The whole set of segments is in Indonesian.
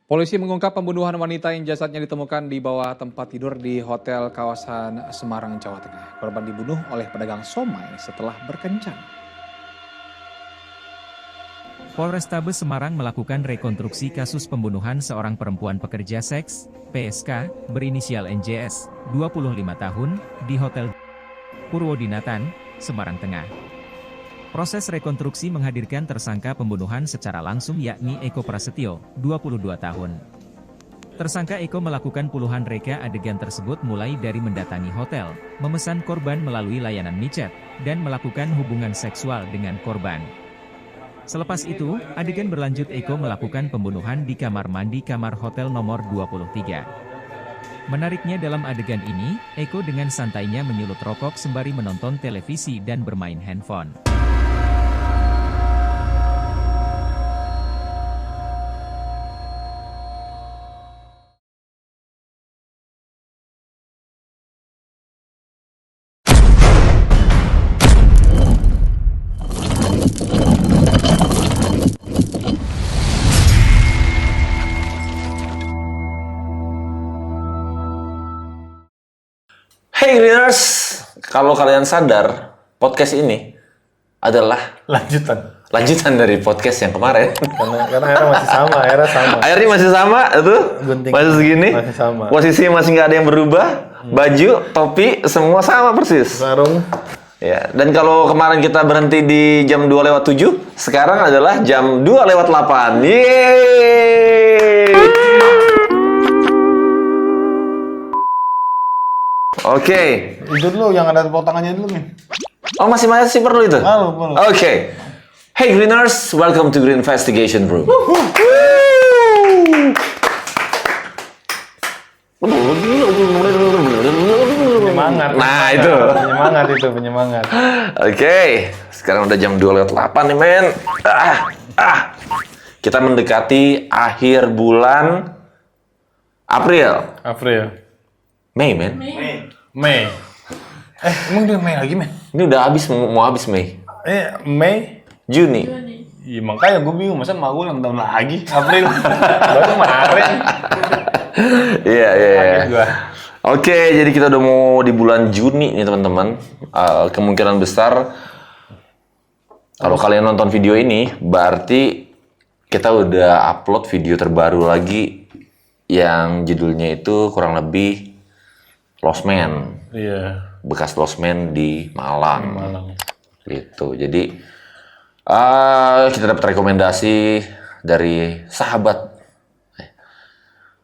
Polisi mengungkap pembunuhan wanita yang jasadnya ditemukan di bawah tempat tidur di hotel kawasan Semarang, Jawa Tengah. Korban dibunuh oleh pedagang somai setelah berkencan. Polrestabes Semarang melakukan rekonstruksi kasus pembunuhan seorang perempuan pekerja seks, PSK, berinisial NJS, 25 tahun, di Hotel Purwodinatan, Semarang Tengah. Proses rekonstruksi menghadirkan tersangka pembunuhan secara langsung yakni Eko Prasetyo, 22 tahun. Tersangka Eko melakukan puluhan reka adegan tersebut mulai dari mendatangi hotel, memesan korban melalui layanan micet, dan melakukan hubungan seksual dengan korban. Selepas itu, adegan berlanjut Eko melakukan pembunuhan di kamar mandi kamar hotel nomor 23. Menariknya dalam adegan ini, Eko dengan santainya menyulut rokok sembari menonton televisi dan bermain handphone. Hey Greeners, kalau kalian sadar, podcast ini adalah lanjutan dari podcast yang kemarin. Karena era sama. Akhirnya masih sama, itu Gunting masih segini, masih sama. posisinya masih nggak ada yang berubah, baju, topi, semua sama persis. Sarung. Ya, dan kalau kemarin kita berhenti di jam 2:07, sekarang adalah jam 2:08. Yeay! Oke. Itu dulu yang ada tepuk tangannya dulu, Min. Oh, masih perlu itu? Perlu. Oke. Hey Greeners, welcome to Green Investigation Room. Penyemangat. Nah, itu. Penyemangat. Oke. Sekarang udah jam 2:08 nih, men. Kita mendekati akhir bulan April. Mei, men. Mei. Emang udah Mei lagi, Men? Ini udah mau habis Mei. Mei? Juni. Iya, makanya gue bingung. Masa emak gue ulang tahun lagi? April. Baru kemarin. Iya. Kaget gua. Oke, jadi kita udah mau di bulan Juni nih, teman-teman. Kemungkinan besar kalau kalian nonton video ini, berarti kita udah upload video terbaru lagi yang judulnya itu kurang lebih Lost Man. Iya. Bekas Lost Man di Malang. Gitu. Jadi kita dapat rekomendasi dari sahabat.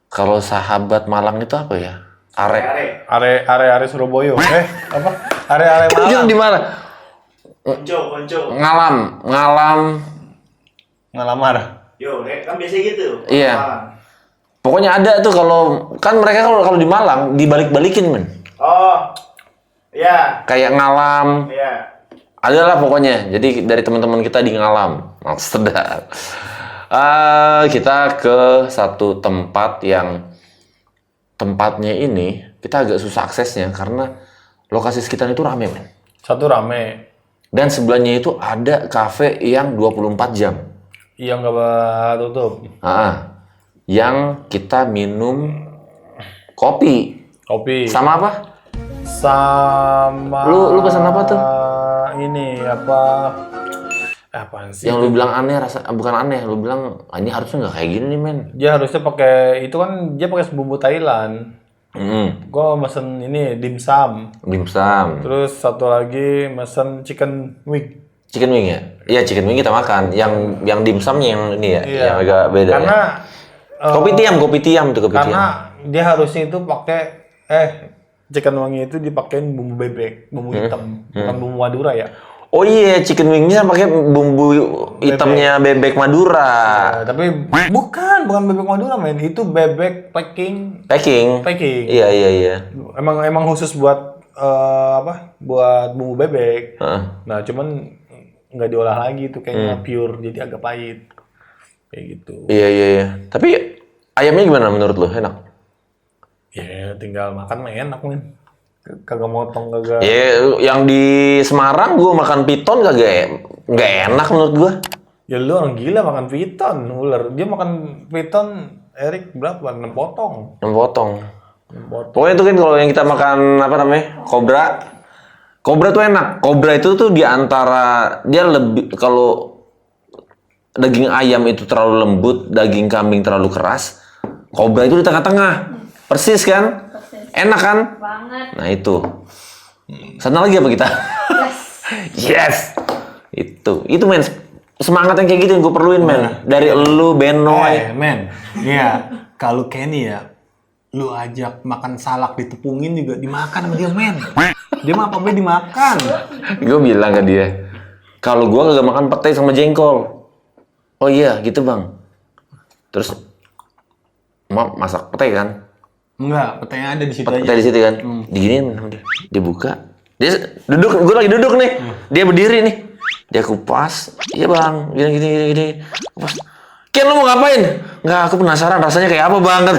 Kalau sahabat Malang itu apa ya? Are Surabaya. Apa? Are Itu Malang. di mana? Konco. Ngalamar. Yo, kan biasa gitu. Iya. Malang. Pokoknya ada tuh kalau mereka kalau di Malang dibalik-balikin, men. Oh. Iya. Kayak ngalam. Iya. Adalah pokoknya. Jadi dari teman-teman kita di ngalam. Sedap. Kita ke satu tempat yang tempatnya ini kita agak susah aksesnya karena lokasi sekitar itu rame, men. Satu rame. Dan sebelahnya itu ada kafe yang 24 jam. Yang nggak tutup. Yang kita minum kopi. Sama apa? Sama. Lu pesan apa tuh? Ini apa? Apaan sih? Yang lu bilang aneh bukan aneh, lu bilang ini harusnya nggak kayak gini nih, men. Dia harusnya pakai itu kan dia pakai bumbu Thailand. Gua mesen ini dimsum. Terus satu lagi mesen chicken wing. Chicken wing ya? Iya, chicken wing kita makan. Yang dimsumnya yang ini ya, Iya. yang agak beda. Karena Kopi tiam itu kopi tiam. karena dia harusnya itu pakai chicken wing itu dipakein bumbu bebek, bumbu hitam, bukan bumbu Madura ya. Oh iya, chicken wingnya pakai bumbu hitamnya bebek Madura. Tapi bukan bebek Madura, men. Itu bebek packing. Iya. Emang khusus buat buat bumbu bebek. Nah, cuman nggak diolah lagi tuh kayaknya pure, jadi agak pahit. Kayak gitu. Iya. Tapi ayamnya gimana menurut lu? Enak? Ya, tinggal makan mah enak, men. Kagak motong, kagak. Ya, yang di Semarang gua makan piton nggak enak menurut gua. Ya lu orang gila makan piton, ular. Dia makan piton Erik berapa? 6 potong. 6 potong. 6 potong. Pokoknya itu kan kalau yang kita makan apa namanya? Kobra tuh enak. Kobra itu tuh diantara dia lebih kalau daging ayam itu terlalu lembut, daging kambing terlalu keras. Kobra itu di tengah-tengah. Persis kan? Persis. Enak kan? Banget. Nah itu. Sana lagi apa kita? Yes. Itu men. Semangat yang kayak gitu yang gue perluin men. Dari lu, Benoy. Men. Iya. Kalau Kenny ya, lu ajak makan salak ditepungin juga dimakan sama dia men. Dia mah apa dimakan. Gue bilang ke dia, kalau gue kagak makan petai sama jengkol. Oh iya gitu bang. Terus masak petai kan? Enggak, petainya ada di situ aja. Petai di situ kan? Diginiin sama dia. Dia buka. Dia duduk, gue lagi duduk nih. Dia berdiri nih. Dia kupas. Iya bang, gini. Kupas. Ken lu mau ngapain? Enggak, aku penasaran rasanya kayak apa banget.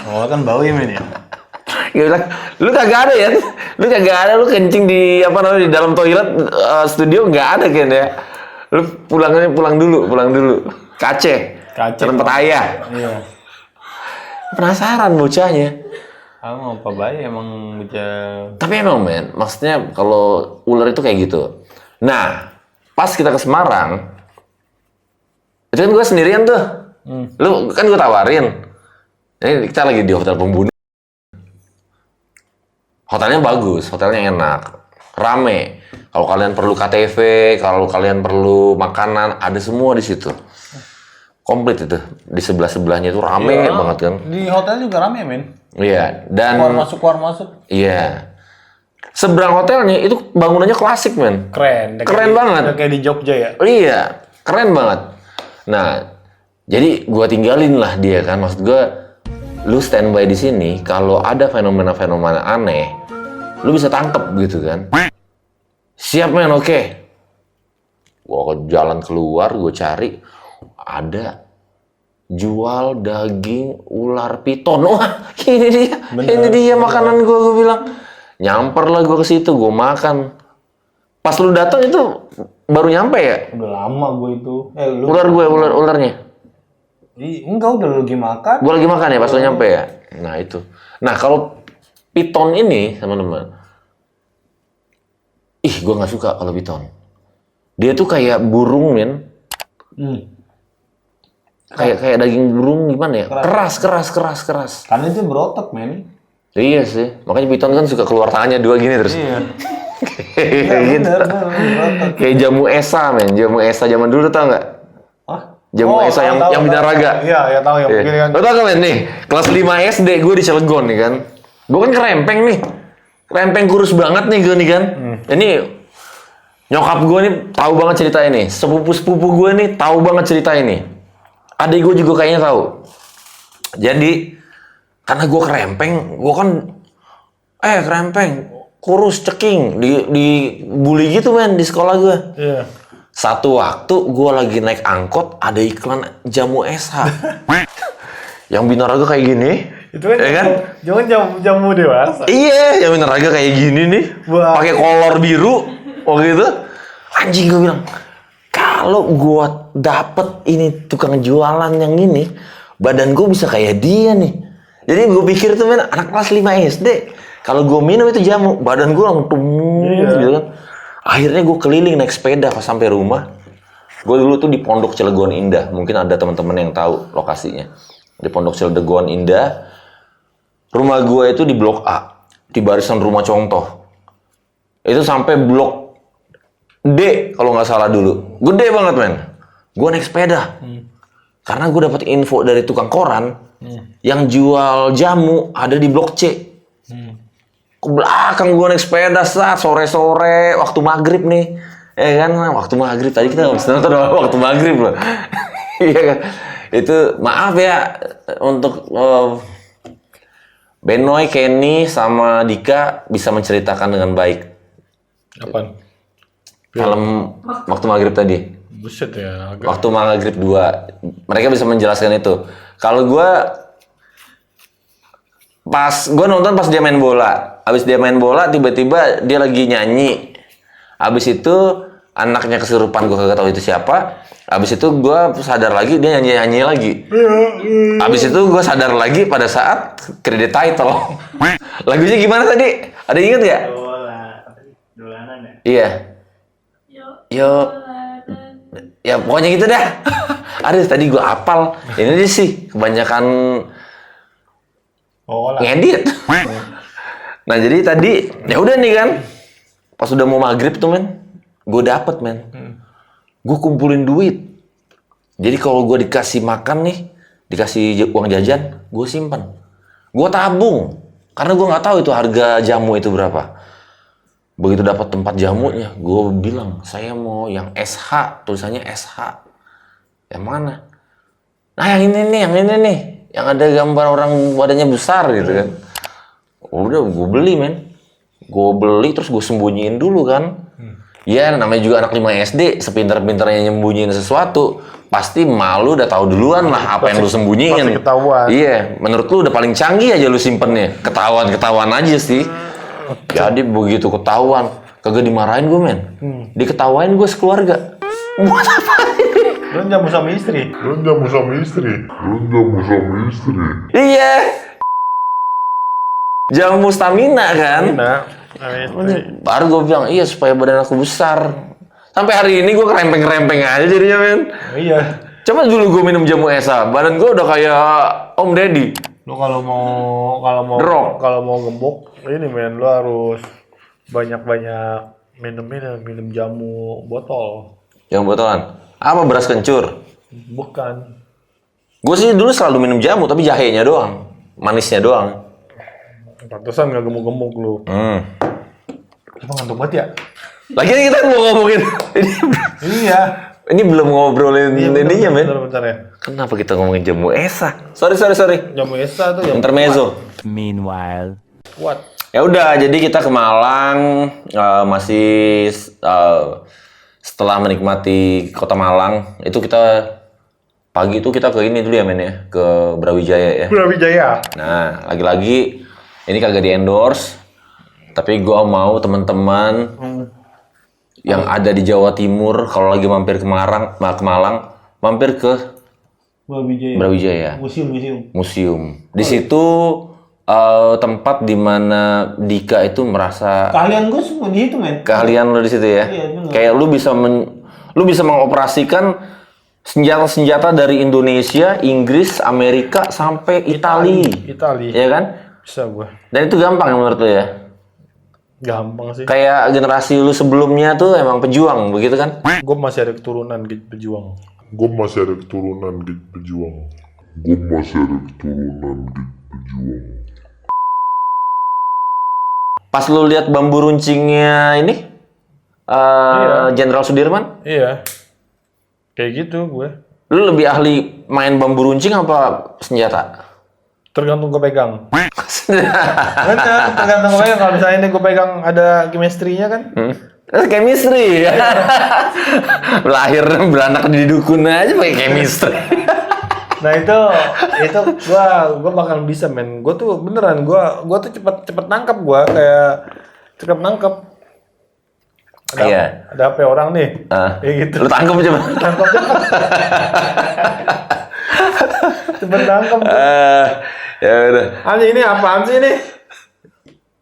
Oh kan bau ya men ya. Gue bilang, lu kagak ada ya? Lu kagak ada, lu kencing di apa namanya di dalam toilet studio nggak ada kan ya? Lu pulang dulu. Kace. Tempat ayah. Iya. Penasaran bocahnya. Mau apa baik emang bisa. Tapi emang men, maksudnya kalau ular itu kayak gitu. Nah, pas kita ke Semarang, itu kan gue sendirian tuh. Lu kan gue tawarin. Ini kita lagi di hotel pembunuh. Hotelnya bagus, hotelnya enak, rame. Kalau kalian perlu KTV, kalau kalian perlu makanan, ada semua di situ. Komplit itu. Di sebelah-sebelahnya itu rame banget kan. Di hotel juga rame men. Iya, dan Keluar masuk. iya. Seberang hotelnya itu bangunannya klasik, men. Keren. Keren banget. Udah kayak di Jogja ya. Iya, keren banget. Nah, jadi gua tinggalin lah dia kan. Maksud gua, lu standby di sini. Kalau ada fenomena-fenomena aneh, lu bisa tangkep gitu kan. Siap men, oke. Gua jalan keluar, gua cari ada jual daging ular piton. Wah, ini dia makanan gua bilang. Nyamper lah gua ke situ, gua makan. Pas lu datang itu baru nyampe ya? Udah lama gue itu. Ularnya. Enggak, udah lagi makan. Gua lagi makan ya pas lu nyampe ya? Nah itu. Nah kalau piton ini, teman-teman. Gua nggak suka kalau piton. Dia tuh kayak burung, men. Kayak daging burung gimana ya? Keras. Karena itu berotot, men. Iya sih. Makanya piton kan suka keluar tangannya dua gini terus. Iya. Kayak gitu. Berotot. Kayak jamu esa, men. Jamu esa zaman dulu tau nggak? Hah? Jamu esa yang binaraga. Iya, tahu ya. Iya. Mungkin kan. Lo tau kan, men? Nih, kelas 5 SD gue di Cilegon nih kan. Gue kan kerempeng nih. Kerempeng kurus banget nih gue nih kan. Ini nyokap gue nih tahu banget cerita ini. Sepupu-sepupu gue nih tahu banget cerita ini. Adik gue juga kayaknya tahu. Jadi, karena gue kerempeng, gue kan kerempeng, kurus, ceking, dibully gitu men di sekolah gue. Iya. Satu waktu gue lagi naik angkot, ada iklan jamu SH. Yang binaraga kayak gini. Itu kan, ya kan? Jamu dewasa. Iya, yang binaraga kayak gini nih. Wah. Pakai kolor biru. Waktu itu, anjing gue bilang, kalau gue dapet ini tukang jualan yang ini, badan gue bisa kayak dia nih. Jadi gue pikir tuh men, anak kelas 5 SD. Kalau gue minum itu jamu, badan gue langsung gitu kan. Akhirnya gue keliling naik sepeda pas sampai rumah. Gue dulu tuh di Pondok Cilegon Indah. Mungkin ada teman-teman yang tahu lokasinya. Di Pondok Cilegon Indah. Rumah gue itu di Blok A. Di barisan rumah contoh. Itu sampai Blok D kalau nggak salah dulu. Gede banget men. Gue naik sepeda. Karena gue dapat info dari tukang koran. Yang jual jamu ada di Blok C. Ke belakang gue naik sepeda saat sore-sore waktu maghrib nih. Ya kan, waktu maghrib tadi kita habis nonton waktu maghrib loh. Iya kan. Itu maaf ya untuk Benoy, Kenny sama Dika bisa menceritakan dengan baik. Apaan? Film waktu maghrib tadi. Buset ya. Waktu maghrib 2. Mereka bisa menjelaskan itu. Kalau gue nonton pas dia main bola. Habis dia main bola tiba-tiba dia lagi nyanyi. Habis itu anaknya kesurupan, gue kagak tahu itu siapa. Abis itu gue sadar lagi dia nyanyi lagi. Abis itu gue sadar lagi pada saat credit title. Lagunya gimana tadi? Ada inget nggak? Dolanan ya? Iya. Yo. Ya pokoknya gitu dah. Aduh tadi gue apal. Ini dia sih kebanyakan ngedit. Nah jadi tadi ya udah nih kan. Pas udah mau maghrib tuh men, gue dapet men. Gue kumpulin duit. Jadi kalau gue dikasih makan nih, dikasih uang jajan, gue simpan. Gue tabung. Karena gue nggak tahu itu harga jamu itu berapa. Begitu dapat tempat jamunya, gue bilang, saya mau yang SH, tulisannya SH. Yang mana? Nah yang ini nih. Yang ada gambar orang badannya besar gitu kan. Udah gue beli men. Gue beli terus gue sembunyiin dulu kan. Ya namanya juga anak 5 SD, sepintar-pintarnya nyembunyiin sesuatu, pasti malu udah tahu duluan lah apa yang lu sembunyiin. Pasti ketahuan. Iya, menurut lu udah paling canggih aja lu simpennya. Ketahuan aja sih. Jadi begitu ketahuan, kagak dimarahin gue men. Diketawain gue sekeluarga. Buat apa ini? Lu jamu sama istri. Iya. Jamu stamina kan? Baru gue bilang, iya supaya badan aku besar. Sampai hari ini gue kerempeng-kerempeng aja jadinya men. Iya. Coba dulu gue minum jamu Esa, badan gue udah kayak Om Deddy. Lu kalau mau Drop. gembok, ini men, lu harus banyak-banyak minum jamu botol. Yang botolan. Apa beras kencur? Bukan. Gue sih dulu selalu minum jamu, tapi jahenya doang. Manisnya doang. Pantesan nggak gemuk-gemuk lu. Apa ngantuk banget ya? Lagi kita mau ngomongin ini. Iya. Ini belum ngobrolin ininya men. Bentar ya. Kenapa kita ngomongin jamu Esa? Sorry. Jamu Esa tuh jamu Intermezzo. Meanwhile, kuat. Ya udah, jadi kita ke Malang masih setelah menikmati kota Malang itu kita pagi itu kita ke ini dulu ya men ya, ke Brawijaya ya. Brawijaya. Nah, lagi-lagi ini kagak di endorse, tapi gua mau teman-teman yang ada di Jawa Timur kalau lagi mampir ke Malang, mampir ke Brawijaya. Museum. Di situ tempat di mana Dika itu merasa Keahlian gue semua di itu men. keahlian lo di situ ya. Iya, bener. Kayak lu bisa mengoperasikan senjata-senjata dari Indonesia, Inggris, Amerika sampai Itali. Iya kan? Bisa gue. Dan itu gampang ya menurut lu ya? Gampang sih. Kayak generasi lu sebelumnya tuh emang pejuang, begitu kan? Gue masih ada keturunan gitu pejuang. Pas lu lihat bambu runcingnya ini, Jenderal Sudirman, Iya. Kayak gitu gue. lu lebih ahli main bambu runcing apa senjata? Tergantung gue pegang. Bener, tergantung gue pegang. Kalau misalnya ini gue pegang ada chemistry-nya kan. Chemistry. Lahir beranak di dukun aja pakai chemistry. Nah itu gue bakal bisa men. Gue tuh beneran gue tuh cepet nangkap gue kayak cepet nangkep. Iya. Ada HP orang nih. Kayak gitu. Lu tangkap coba. Tangkap cepet. Cepet nangkep. Ya udah. Anjing ini apaan sih ini?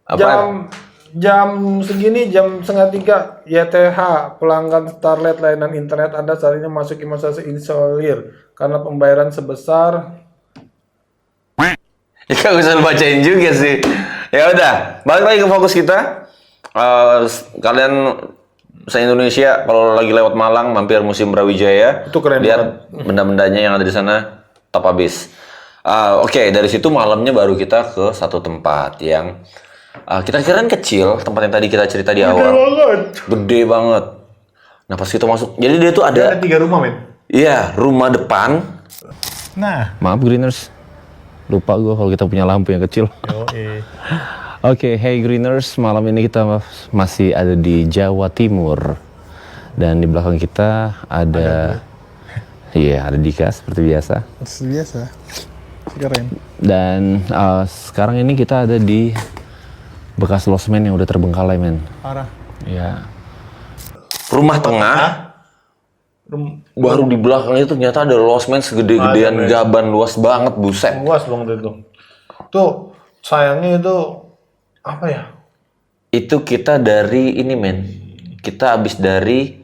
Apaan? Jam segini, jam 2:30 YTH pelanggan Starlet layanan internet Anda saat ini masuki masa seinstalir karena pembayaran sebesar. Ya gak usah lu bacain juga sih. Ya udah, balik lagi ke fokus kita. Kalian se-Indonesia kalau lagi lewat Malang mampir Museum Brawijaya. Itu keren lihat benda-bendanya yang ada di sana top abis. Oke, dari situ malamnya baru kita ke satu tempat yang kita kirain kecil, tempat yang tadi kita cerita di awal. Gede banget. Nah pas kita masuk, jadi dia tuh ada 3 rumah men. Iya, rumah depan. Nah. Maaf Greeners, lupa gue kalau kita punya lampu yang kecil. Oke, hey Greeners, malam ini kita masih ada di Jawa Timur. Dan di belakang kita ada ada Dika seperti biasa. Keren. Dan sekarang ini kita ada di bekas losmen yang udah terbengkalai men. Parah. Ya. rumah tengah. Baru di belakangnya itu ternyata ada losmen segede-gedean gaban, luas banget, buset. Luas banget itu. Tuh sayangnya itu apa ya? Itu kita dari ini men. Kita habis dari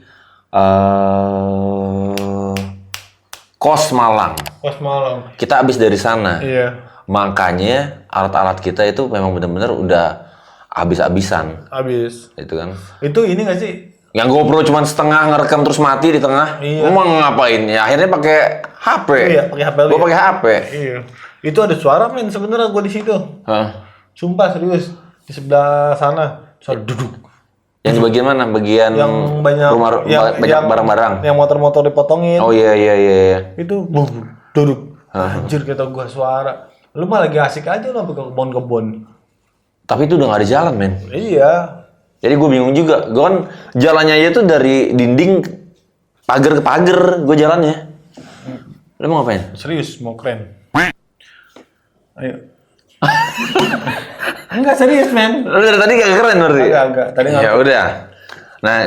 Kos Malang. Kos Malang. Kita habis dari sana. Iya. Makanya alat-alat kita itu memang benar-benar udah habis-habisan. Habis. Itu kan. Itu ini nggak sih? Yang GoPro cuma setengah ngerekam terus mati di tengah. Iya. Mau ngapain? Ya akhirnya pakai HP. Iya, pakai HP. Gua pakai HP. Iya. Itu ada suara men sebenarnya gua di situ. Hah? Sumpah serius. Di sebelah sana suara duduk. Yang di bagian mana? Bagian Yang banyak banyak barang-barang. Yang motor-motor dipotongin. Oh iya. Itu duduk. Anjir kata gua suara. Lu mah lagi asik aja lu sampai ke kebon-kebon. Tapi itu udah gak ada jalan men. Iya. Jadi gue bingung juga. Gue kan jalannya aja tuh dari dinding pagar ke pagar gue jalannya. Lu mau ngapain? Serius mau keren. Ayo. Enggak serius men. Lu dari tadi gak keren berarti? Agak. Tadi Ya udah. Nah,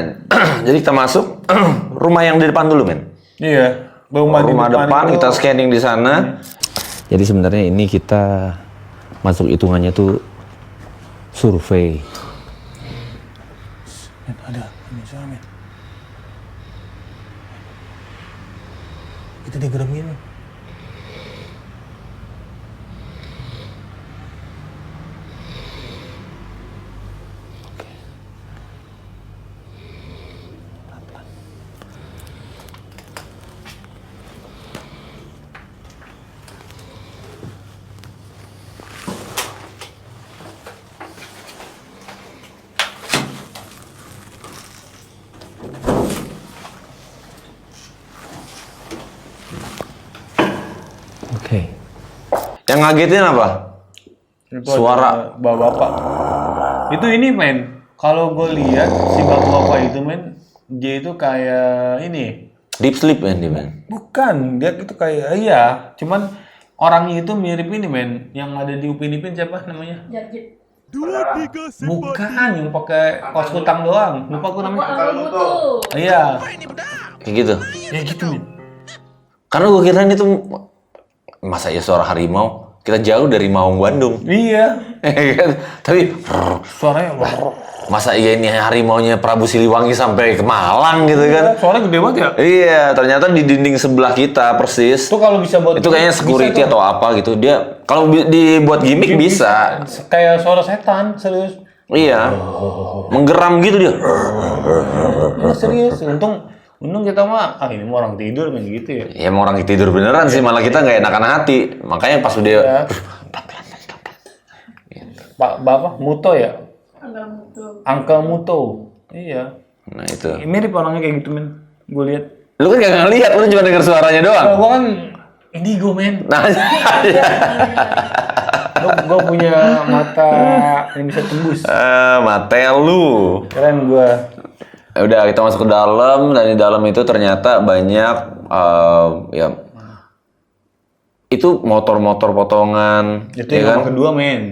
jadi kita masuk rumah yang di depan dulu men. Iya. Rumah depan kita scanning di sana. Jadi sebenarnya ini kita masuk hitungannya tuh survei. Ada ini sana men. Kita digeremin. Oke. Yang ngagetin apa? Itu Suara. bapak-bapak. Itu ini men. Kalau gue lihat si bapak-bapak itu men, dia itu kayak ini. Deep sleep men dia men. Bukan, dia itu kayak iya. Cuman orangnya itu mirip ini men. Yang ada di Upin Ipin siapa namanya? Jarjit. Bukan, yang pakai kaos kutang doang. Lupa gue namanya. Angkel Mutu. Iya. Kayak gitu. Ya gitu men. Karena gue kirain itu masa ya suara harimau. Kita jauh dari Maung Bandung. Iya. Tapi Suaranya masa iya ini harimaunya Prabu Siliwangi sampai ke Malang gitu kan? suaranya gede banget ya. Iya, ternyata di dinding sebelah kita persis. Itu kalau bisa buat Itu kayaknya security atau apa gitu. Dia kalau dibuat gimmick bisa. Kayak suara setan, serius. Iya. Menggeram gitu dia. Iya, serius. Untung kita mah ini mah orang tidur kan gitu ya. Ya mau orang tidur beneran sih, malah kita nggak enakan hati. Makanya pas dia Ya. Pak Bapak Muto ya? Angkel Mutu. Angkel Muto. Iya. Nah itu. Mirip orangnya kayak gitu men. Gue lihat. Lu kan gak ngeliat, lu cuma denger suaranya doang. Kalau gue kan indigo men. Nah, Gue punya mata yang bisa tembus. mate lu. Keren gue. Udah kita masuk ke dalam dan di dalam itu ternyata banyak ya itu motor-motor potongan. Itu ya yang kan? rumah kedua men.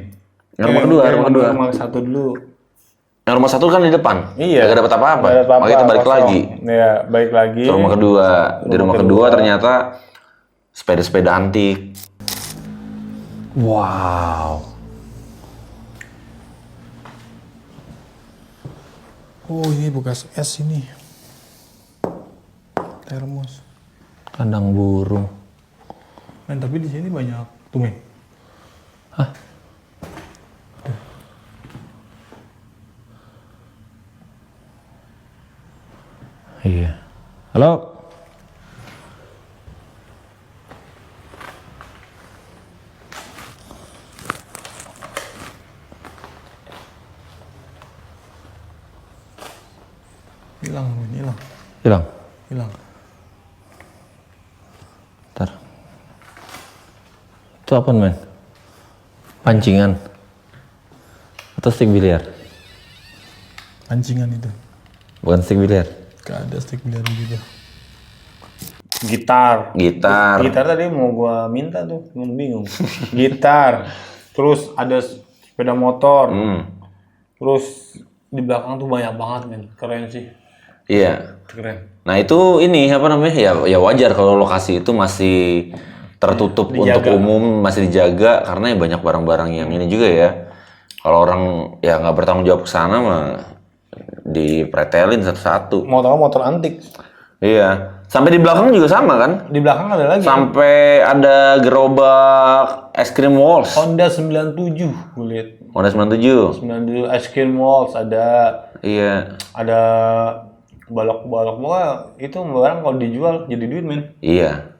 Yang rumah kedua, rumah kedua. Rumah satu dulu. Yang rumah satu kan di depan. Iya. Gak dapet apa-apa. Nggak dapet Makanya kita balik kosong. lagi. Iya, balik lagi. Ke rumah kedua. Di rumah kedua ternyata sepeda-sepeda antik. Wow. Oh ini bekas es ini. Termos. Kandang burung. Men tapi di sini banyak tuh men. Hah? Iya. Halo. Hilang men, hilang. Hilang. Hilang. Ntar. Itu apa men? Pancingan. Atau stick biliar? Pancingan itu. Bukan stick biliar. Gak ada stick biliar gitu. Gitar. Gitar. Gitar tadi mau gua minta tuh, cuman bingung. Gitar. Terus ada sepeda motor. Terus di belakang tuh banyak banget men. Keren sih. Iya. Keren. Nah itu ini apa namanya ya wajar kalau lokasi itu masih tertutup untuk umum, masih dijaga karena ya banyak barang-barang yang ini juga ya. Kalau orang ya nggak bertanggung jawab ke sana mah dipretelin satu-satu. Motor antik. Iya. Sampai di belakang juga sama kan? Di belakang ada lagi. Sampai ada gerobak es krim Walls. Honda 97 gue lihat. Honda 97. 97 Ice Cream Walls ada. Iya. Ada balok-balok pokoknya itu barang kalau dijual jadi duit men. Iya.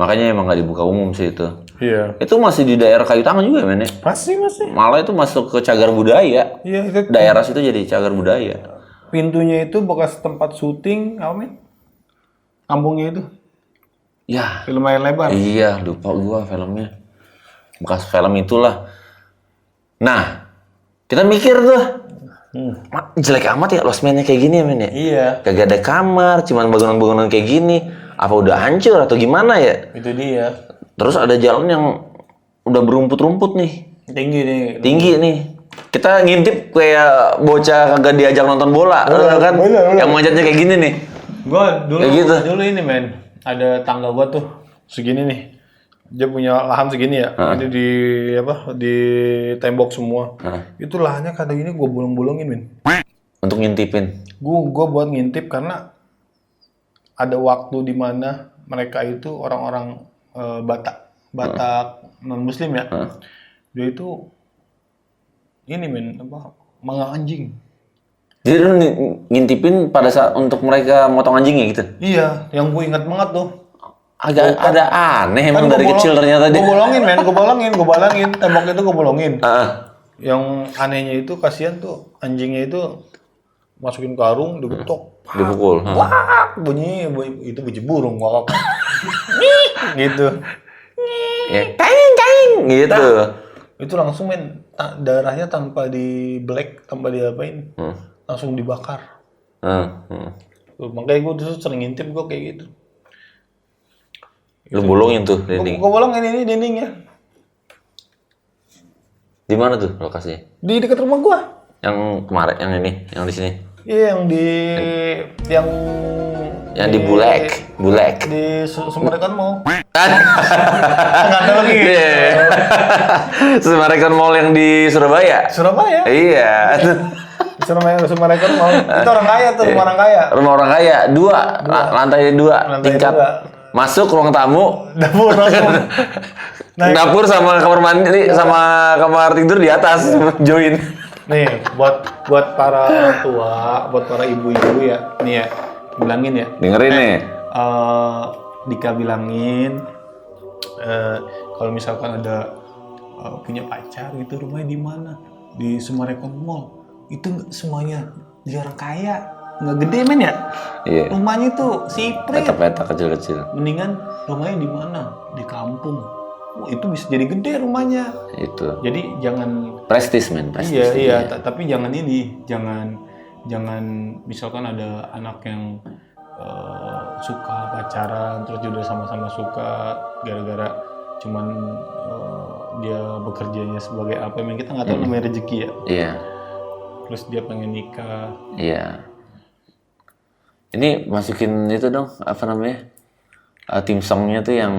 Makanya emang nggak dibuka umum sih itu. Iya. Itu masih di daerah Kayu Tangan juga men ya? Masih. Malah itu masuk ke cagar budaya. Iya itu. Daerah situ jadi cagar budaya. Pintunya itu bekas tempat syuting apa men? Kampungnya itu. Ya. Film layar lebar. Iya, lupa gua filmnya. Bekas film itulah. Nah, kita mikir tuh. Jelek amat ya losmennya kayak gini ya men ya? Iya. Kagak ada kamar, cuman bangunan-bangunan kayak gini. Apa udah hancur atau gimana ya? Itu dia. Terus ada jalan yang udah berumput-rumput nih. Tinggi Nih. Kita ngintip kayak bocah kagak diajak nonton bola, kan? bener. Yang manjatnya kayak gini nih. Gua dulu Kayak gitu. dulu ini men, ada tangga gua tuh segini nih. Dia punya lahan segini ya. Ini di tembok semua. Itu lahannya kadang gini gua bolong-bolongin men. Untuk ngintipin. Gua buat ngintip karena ada waktu di mana mereka itu orang-orang Batak non muslim ya. Dia itu ini men manga anjing. Jadi lu ngintipin pada saat untuk mereka motong anjingnya gitu? Iya, yang gue ingat banget tuh. Agak ada aneh emang Kan dari kecil ternyata dia. Gue bolongin men, gue bolongin. Tembok itu gue bolongin. Heeh. Yang anehnya itu kasihan tuh anjingnya itu masukin karung, digetok. Dipukul. Wah, bunyi itu bunyi burung ngokok. Gitu. Ya, kain gitu. Itu langsung men darahnya tanpa di black, tanpa diapain. Langsung dibakar. Tuh, makanya gue dulu sering ngintip gue kayak gitu. Lu bolongin tuh dinding. Gue bolongin ini dindingnya. Di mana tuh lokasinya? Di dekat rumah gue. Yang kemarin, yang di sini. Iya, Yang di Bulek. Di Summarecon Mall. Nggak ada lagi. Summarecon Mall yang di Surabaya. Surabaya. Iya. Summarecon Mall. Itu orang kaya tuh, rumah orang kaya. Rumah orang kaya, lantai dua, tingkat. Masuk ruang tamu, Dapur langsung. dapur sama kamar mandi sama kamar tidur di atas, join. Nih, buat para orang tua, buat para ibu-ibu ya, nih ya, bilangin ya. Dengerin nih. Dika bilangin, kalau misalkan ada punya pacar gitu, rumahnya di mana? Di Summarecon Mall. Itu semuanya di orang kaya, nggak gede men ya. Iya. Rumahnya tuh siprit. Petak-petak kecil-kecil. Mendingan rumahnya di mana? Di kampung. Wah, itu bisa jadi gede rumahnya. Itu. Jadi jangan Prestis men, prestis. iya, tapi jangan ini, jangan misalkan ada anak yang suka pacaran terus juga sama-sama suka gara-gara cuman dia bekerjanya sebagai apa, memang kita nggak tahu namanya rezeki ya. Iya. Terus dia pengen nikah. Iya. Ini masukin itu dong, apa namanya? Tim songnya tuh yang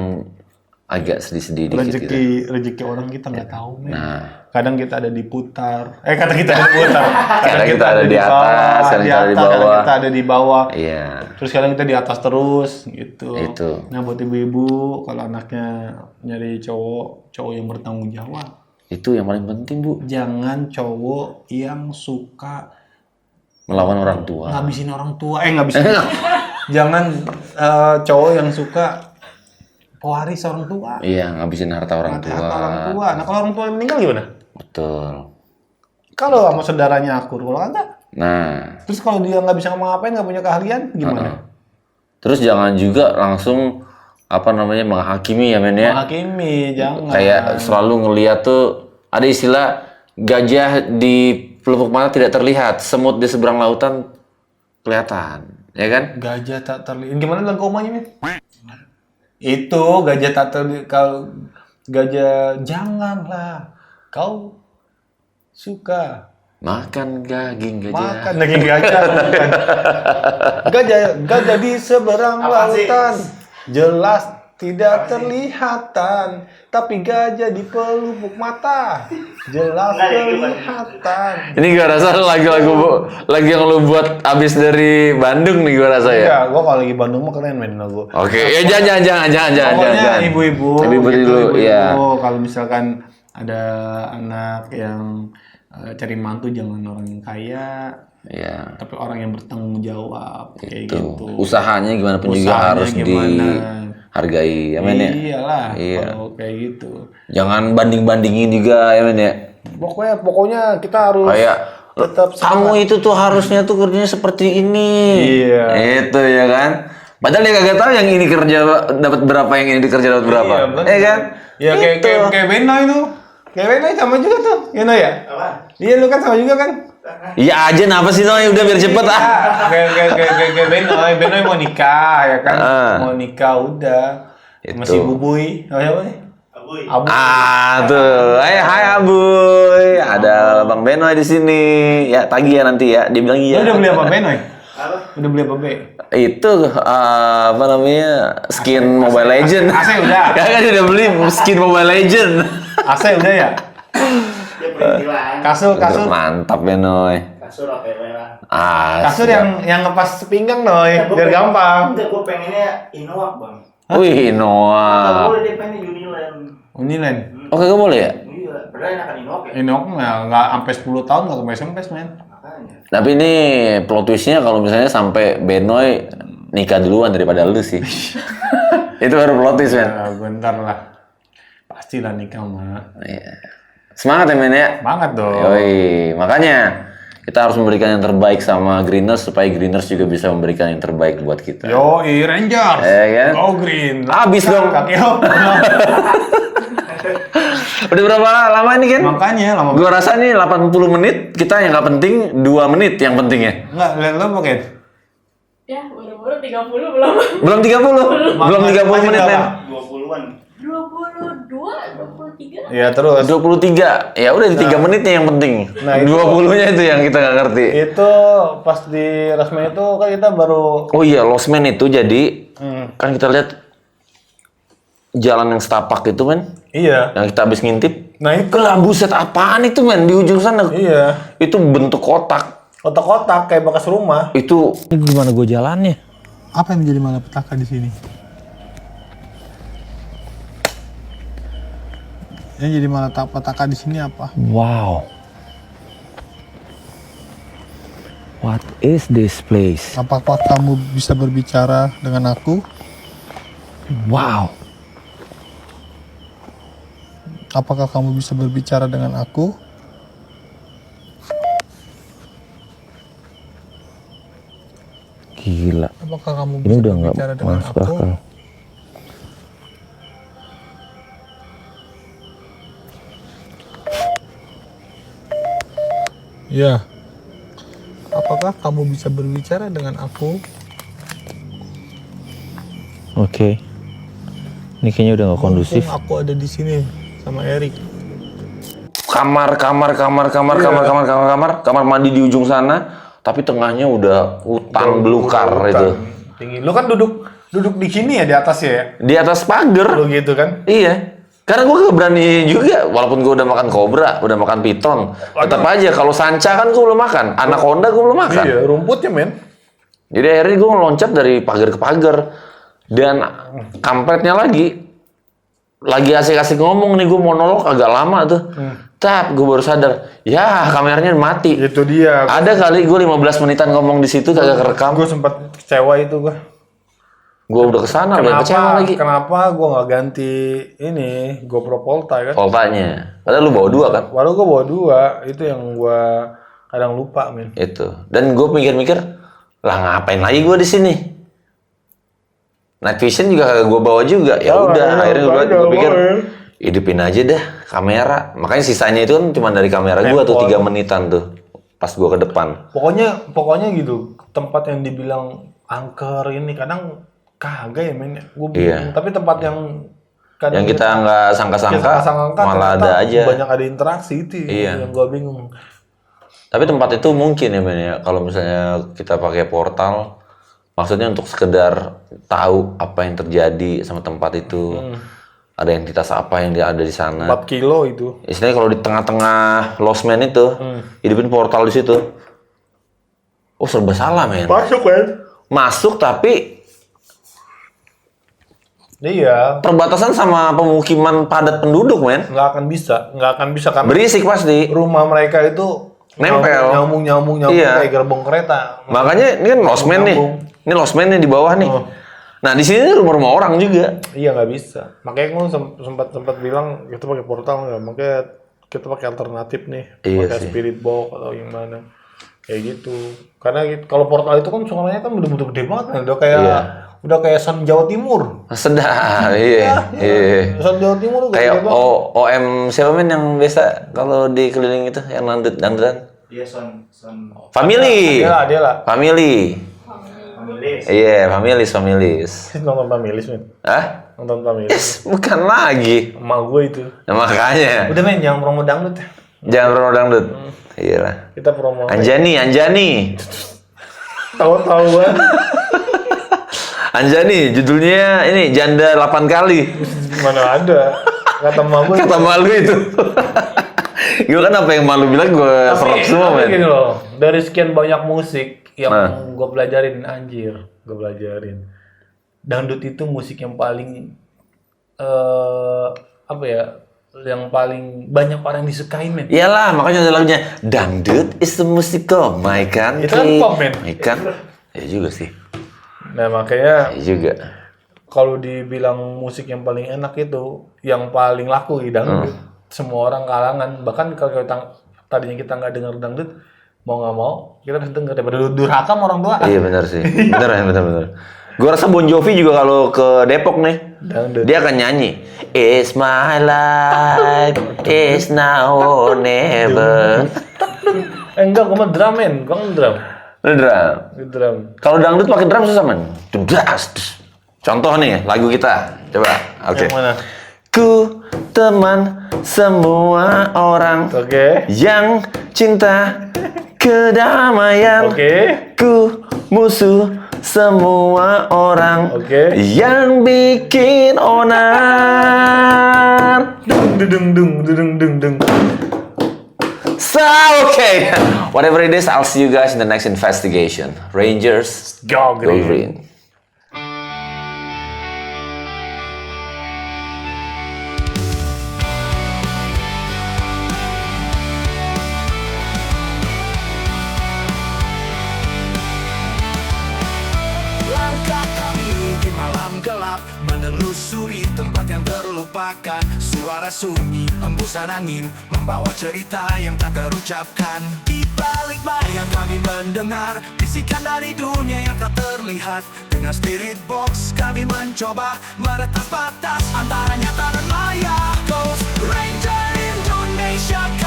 agak sedih-sedih dikit gitu. Rezeki orang kita nggak tahu men. Nah, Kadang kita ada di putar. Kadang kita ada di putar. Kadang kita ada di atas, kadang kita ada di bawah. Kadang kita ada di bawah. iya. Terus kadang kita di atas terus gitu. Itu. Nah buat ibu-ibu kalau anaknya nyari cowok yang bertanggung jawab, Itu yang paling penting, Bu. jangan cowok yang suka Melawan orang tua. ngabisin orang tua. Jangan cowok yang suka pewaris orang tua. Iya, ngabisin harta orang tua. Harta orang tua. Nah kalau orang tua yang meninggal gimana? Betul. Kalau sama saudaranya akur, kalau enggak. Nah, Terus kalau dia nggak bisa ngapa-ngapain, nggak punya keahlian, gimana? terus jangan juga langsung apa namanya menghakimi ya men ya. Menghakimi, jangan. Kayak selalu ngeliat tuh ada istilah gajah di pelupuk mata tidak terlihat, semut di seberang lautan kelihatan, ya kan? Gajah tak terlihat. Gimana lagu omanya, Min? Itu gajah tak terlihat. Kalau gajah janganlah kau suka Makan daging gajah. Makan daging gajah. Bukan. Gajah di seberang Apa sih? lautan. Jelas tidak terlihatan, tapi gajah di pelupuk mata. Jelas Enggak, ya, gimana? kelihatan. Ini gua rasa lagi yang lu buat abis dari Bandung nih gua rasa ya. Iya, gua kalau lagi Bandung mah keren main lagu. Oke, ya jangan. Pokoknya ibu-ibu, Ibu-ibu dulu, iya. Kalau misalkan ada anak yang cari mantu, jangan orang yang kaya, Iya. tapi orang yang bertanggung jawab kayak Tuh. gitu. Usahanya gimana pun juga Usahanya harus gimana? dihargai, ya men ya. Iyalah, Iya. kalau kayak gitu. Jangan banding-bandingin juga, ya men ya. Pokoknya kita harus Kayak tetap kamu itu tuh harusnya tuh kerjanya seperti ini. Iya. Itu ya kan. Padahal dia kagak tahu yang ini kerja dapat berapa, yang ini kerja dapat berapa. Iya, bener. kan? Ya kayak Beno itu. Kayak Beno sama juga tuh, ya No ya? Apa? Iya, lu kan sama juga kan? Iya aja kenapa sih Noy, udah biar cepet ah. Kayak Benoy mau nikah ya kan, mau nikah udah. Itu. Masih Bubuy, apa nih? Abuy. Abu. Tuh. Hai Abuy. Ada Bang Benoy di sini. Ya tagih ya nanti ya. Dia bilang Lu iya. udah beli apa Benoy? Apa? Udah beli apa Be? Itu apa namanya? Skin Mobile Legend. AC udah. Kagak dia udah beli skin Mobile Legend. AC udah ya? Dia perintilan. Kasur. Mantap Benoy. Kasur OTW lah. Kasur yang ngepas pinggang Noy, biar gampang. Enggak, gue pengennya Innowak, Bang. Wih, Enggak Noah. boleh, dia pengennya Uniland. Unilen. Oke, gak boleh ya? Iya, padahal enakan Innowak ya. Ini aku nggak sampai 10 tahun nggak ke SMP men. Makanya. Tapi ini plot twistnya kalau misalnya sampai Benoy nikah duluan daripada lu sih. Itu baru plot twist, men. Ya, bentar lah. Pastilah nikah mah. Iya. Semangat ya, men ya. Banget dong. Yoi, makanya kita harus memberikan yang terbaik sama Greeners supaya Greeners juga bisa memberikan yang terbaik buat kita. Yoi, Rangers. kan? Go Green. Habis dong. Kaki lo. Udah berapa lama ini kan? Makanya lama. Gua rasa nih 80 menit kita yang nggak penting, 2 menit yang penting ya. Enggak, lihat lo mungkin. Ya, baru-baru 30 belum. Belum 30. Belum 30 menit, men. 20-an. 22, 23. Ya terus. 23. Ya udah di 3 menitnya yang penting. Nah, itu- 20-nya itu yang kita nggak ngerti. Itu pas di Rasmen itu kan kita baru. Oh iya, Lost Man itu jadi Hmm. kan kita lihat jalan yang setapak itu, men. Iya. Yang kita habis ngintip. Nah itu. Lah buset apaan itu, men, di ujung sana. Iya. Itu bentuk kotak. Kotak-kotak kayak bekas rumah. Itu gimana gue jalannya? Apa yang menjadi malapetaka di sini? Yang jadi malapetaka di sini apa? Wow. What is this place? Apakah kamu bisa berbicara dengan aku? Wow. Apakah kamu bisa berbicara dengan aku? Gila. Apakah kamu Ini bisa udah nggak berbicara dengan masuk aku? akal. Ya. Apakah kamu bisa berbicara dengan aku? Oke. Ini kayaknya udah nggak kondusif. Mumpung aku ada di sini sama Erik. Kamar mandi di ujung sana, tapi tengahnya udah hutan belukar itu. Tinggi. Lu kan duduk di sini ya di atas ya? Di atas pagar. Lu gitu kan? Iya. Karena gue gak berani juga, walaupun gue udah makan kobra, udah makan piton, tetap aja kalau sanca kan gue belum makan, anaconda gue belum makan. Iya, rumputnya men. Jadi akhirnya gue loncat dari pagar ke pagar, dan kampretnya lagi asik-asik ngomong nih, gue monolog agak lama tuh. Tap, gue baru sadar, ya kameranya mati. Itu dia. Ada kali gue 15 menitan ngomong di situ kagak kerekam. Gue sempat kecewa itu gue. Gue udah kesana, udah kecewa lagi. Kenapa gue nggak ganti ini GoPro Volta kan? Voltanya, padahal lu bawa 2 kan? Baru gue bawa 2, itu yang gue kadang lupa men. Itu. Dan gue mikir-mikir, lah ngapain lagi gue di sini? Night vision juga kagak gue bawa juga. Ya udah, akhirnya gue pikir hidupin aja dah kamera. Makanya sisanya itu kan cuma dari kamera gue tuh 3 menitan tuh. Pas gue ke depan. Pokoknya gitu. Tempat yang dibilang angker ini kadang kagak ya men. Gue Iya. bingung. Tapi tempat yang kadang Yang kita nggak sangka-sangka, malah ada aja. banyak ada interaksi itu Iya. yang gue bingung. Tapi tempat itu mungkin ya men ya, kalau misalnya kita pakai portal, maksudnya untuk sekedar tahu apa yang terjadi sama tempat itu. Ada entitas apa yang ada di sana. 4 kilo itu. Istilahnya kalau di tengah-tengah Lost Man itu, hidupin portal di situ. Oh serba salah men. Masuk kan? Masuk tapi Iya, perbatasan sama pemukiman padat penduduk men. nggak akan bisa karena Berisik pasti. rumah mereka itu Nempel. nyambung Iya. kayak gerbong kereta. Makanya ini kan Lost Man nih. Nyambung. Ini Lost Man nih di bawah nih. Oh. Nah di sini rumah-rumah orang juga. Iya nggak bisa. Makanya gue sempat bilang kita pakai portal nggak, makanya kita pakai alternatif nih, Iya pakai sih. spirit box atau yang mana, kayak gitu. Karena kalau portal itu kan suaranya kan bener-bener gede banget, kan? Udah kayak Sound Jawa Timur. Sedap, iya. Sound Jawa Timur udah Kayak gede banget. OM siapa men yang biasa kalau di keliling itu yang dangdutan? Iya son Family. Dia lah. Family. familis. Iya, families. Nonton Pamilis men. Hah? Nonton Pamilis. Bukan lagi. Emak gue itu. Nah, makanya. Udah men, jangan promo dangdut. Jangan promo dangdut. Iya lah. Kita promo. Anjani. Tahu-tahu banget. Anjani, judulnya ini janda 8 kali. Mana ada. Kata emak gue. Kata malu itu. Gue kan apa yang malu bilang gue serap semua men. gini loh, dari sekian banyak musik yang Nah. gue pelajarin, gue pelajarin. Dangdut itu musik yang paling apa ya? Yang paling banyak orang disukai men. Iyalah, makanya ada lagunya Dangdut is the music of my country. Itu kan pop, men. Kan? Ya juga sih. Nah makanya Ya juga. kalau dibilang musik yang paling enak itu, yang paling laku di dangdut, semua orang kalangan, bahkan kalau tadinya kita nggak dengar dangdut, mau nggak mau kita harus dengar daripada durhaka sama orang tua. Iya benar sih. Benar. Gue rasa Bon Jovi juga kalau ke Depok nih, Dangdut. dia akan nyanyi It's my life, it's now or never. Enggak, gue mah drum men, gue kan drum. Lu drum. Drum. Kalau dangdut pakai drum susah man. Dudas. Contoh nih lagu kita. Coba. Oke. Yang mana? Ku teman semua orang Oke. yang cinta kedamaian. Oke. Ku musuh semua orang Oke. yang bikin onar. Dung. So, okay. Whatever it is, I'll see you guys in the next investigation. Rangers, Go go green. Langkah kami di malam gelap, menelusuri tempat yang terlupakan. Suara sunyi, embusan angin, membawa cerita yang tak terucapkan. Di balik bayang kami mendengar bisikan dari dunia yang tak terlihat. Dengan spirit box kami mencoba meretas batas antara nyata dan maya. Ghost Ranger Indonesia.